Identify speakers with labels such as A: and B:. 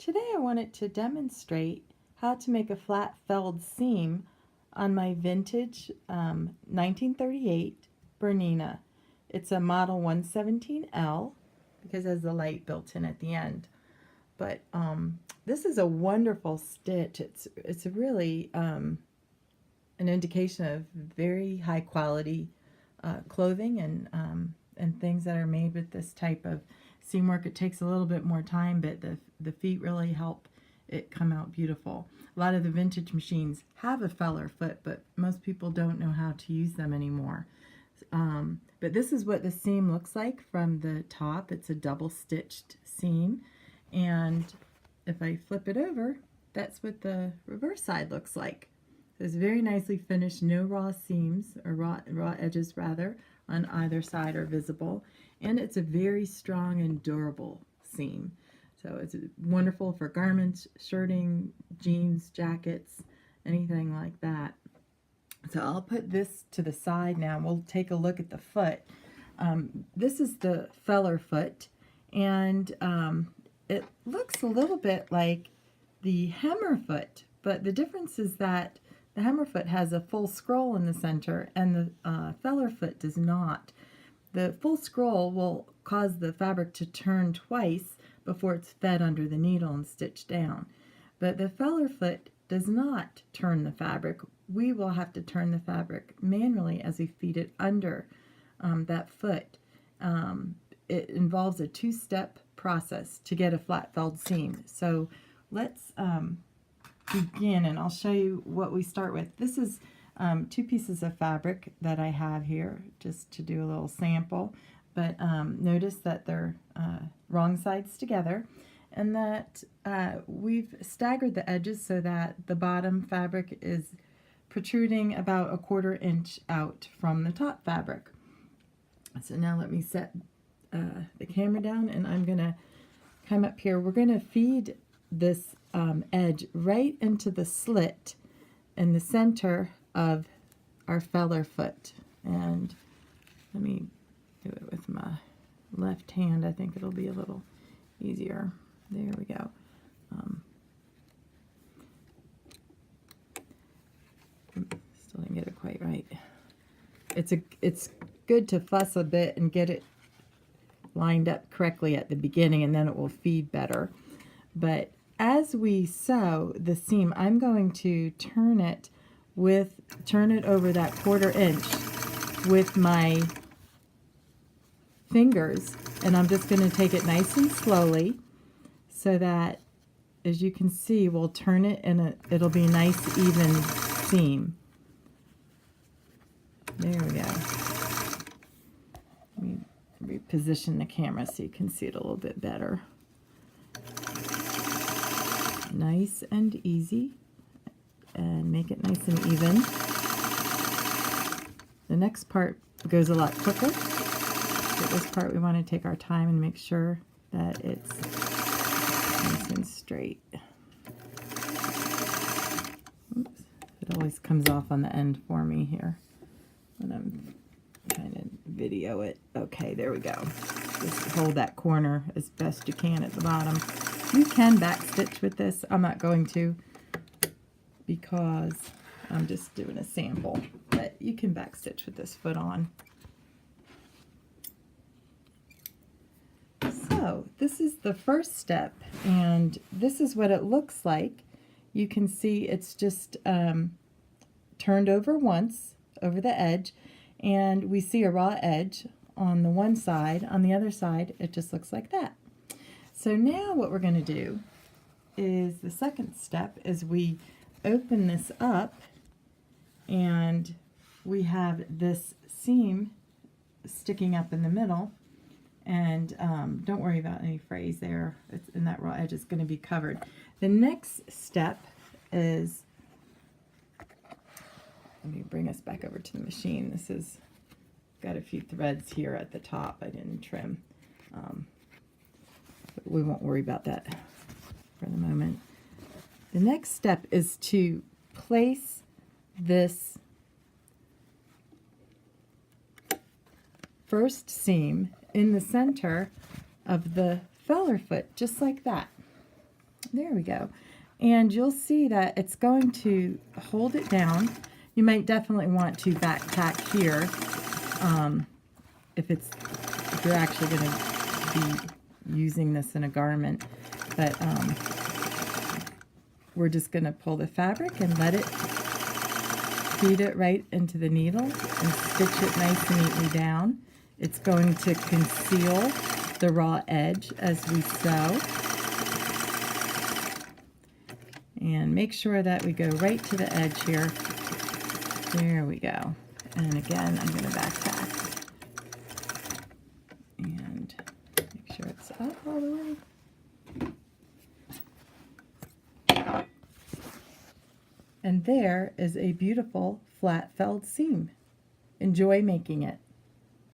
A: Today I wanted to demonstrate how to make a flat felled seam on my vintage 1938 Bernina. It's a model 117L because it has the light built in at the end. But this is a wonderful stitch. It's really an indication of very high quality clothing and things that are made with this type of seam work. It takes a little bit more time, but the feet really help it come out beautiful. A lot of the vintage machines have a feller foot, but most people don't know how to use them anymore. But this is what the seam looks like from the top. It's a double stitched seam, and if I flip it over, that's what the reverse side looks like. So it's very nicely finished, no raw seams, or raw edges rather, on either side are visible, and it's a very strong and durable seam. So it's wonderful for garments, shirting, jeans, jackets, anything like that. So I'll put this to the side now. We'll take a look at the foot. This is the feller foot, and it looks a little bit like the hammer foot, but the difference is that the hammer foot has a full scroll in the center and the feller foot does not. The full scroll will cause the fabric to turn twice before it's fed under the needle and stitched down. But the feller foot does not turn the fabric. We will have to turn the fabric manually as we feed it under that foot. It involves a two-step process to get a flat felled seam. So let's begin, and I'll show you what we start with. This is two pieces of fabric that I have here just to do a little sample, but notice that they're wrong sides together, and that we've staggered the edges so that the bottom fabric is protruding about 1/4 inch out from the top fabric. So now let me set the camera down, and I'm gonna come up here. We're gonna feed this edge right into the slit in the center of our feller foot. And let me do it with my left hand. I think it'll be a little easier. There we go. Still didn't get it quite right. It's good to fuss a bit and get it lined up correctly at the beginning, and then it will feed better. But as we sew the seam, I'm going to turn it over that 1/4 inch with my fingers, and I'm just going to take it nice and slowly so that, as you can see, we'll turn it and it'll be a nice even seam. There we go. Let me reposition the camera so you can see it a little bit better. Nice and easy, and make it nice and even. The next part goes a lot quicker. For this part, we want to take our time and make sure that it's nice and straight. Oops. It always comes off on the end for me here when I'm trying to video it. Okay, there we go. Just hold that corner as best you can at the bottom. You can backstitch with this. I'm not going to because I'm just doing a sample, but you can backstitch with this foot on. So this is the first step, and this is what it looks like. You can see it's just turned over once over the edge, and we see a raw edge on the one side. On the other side, it just looks like that. So now what we're going to do is, the second step is we open this up, and we have this seam sticking up in the middle, and don't worry about any frays there. And that raw edge is going to be covered. The next step is, let me bring us back over to the machine. This is got a few threads here at the top I didn't trim. But we won't worry about that for the moment. The next step is to place this first seam in the center of the feller foot, just like that. There we go. And you'll see that it's going to hold it down. You might definitely want to back tack here if you're actually going to be using this in a garment. But we're just going to pull the fabric and let it feed it right into the needle and stitch it nice and neatly down. It's going to conceal the raw edge as we sew. And make sure that we go right to the edge here. There we go. And again, I'm going to back tack. And make sure it's up all the way. And there is a beautiful flat felled seam. Enjoy making it.